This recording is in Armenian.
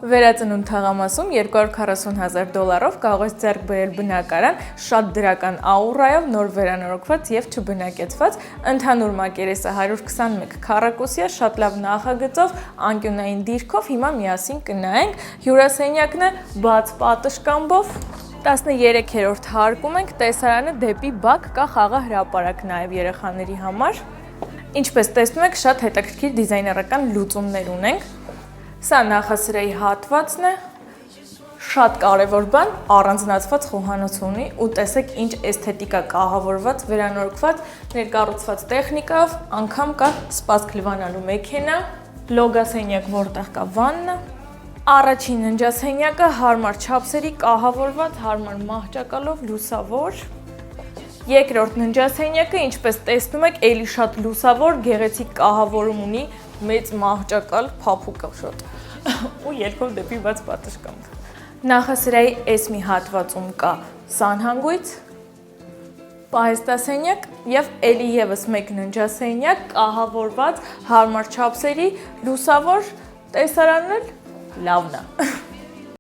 Վերածնունդ թաղամասում $240,000 կարող ես ձեռք բերել բնակարան շատ դրական աուրայով, նոր վերանորոգված եւ չբնակեցված, ընդհանուր մակերեսը 121 քառակուսի է, շատ լավ նախագծով, անկյունային դիրքով, հիմա միասին կնայենք, հյուրասենյակն է բաց պատշգամբով, 13-րդ հարկում ենք, տեսարանը դեպի բակ, կա խաղը հրապարակ նաեւ երեխաների համար, ինչպես տեսնում եք, շատ հետաքրքիր դիզայներական լուծումներ ունենք, սա նախասրահի հատվածն է, շատ կարևոր բան, առանձնացված խոհանոց ունի ու տեսեք ինչ էսթետիկա կահավորված, վերանորոգված, ներկառուցված տեխնիկով, անգամ կա սպասք լվանալու մեքենա, լոգասենյակ, որտեղ կա վաննա, առաջին ննջասենյակը հարմար չափսերի կահավորված, հարմար մահճակալով, լուսավոր, երկրորդ ննջասենյակը, ինչպես տեսնում եք, էլի շատ լուսավոր, գեղեցիկ կահավորում ունի, մեծ մահճակալ, փափուկ շատ ու երկով դեպի բաց պատշգամբ։ Նախասրահի այս մի հատվածում կա սանհանգույց, պահեստասենյակ եւ էլի եւս մեկ ննջասենյակ, կահավորված, հարմար չափսերի, լուսավոր, տեսարանն էլ լավն է։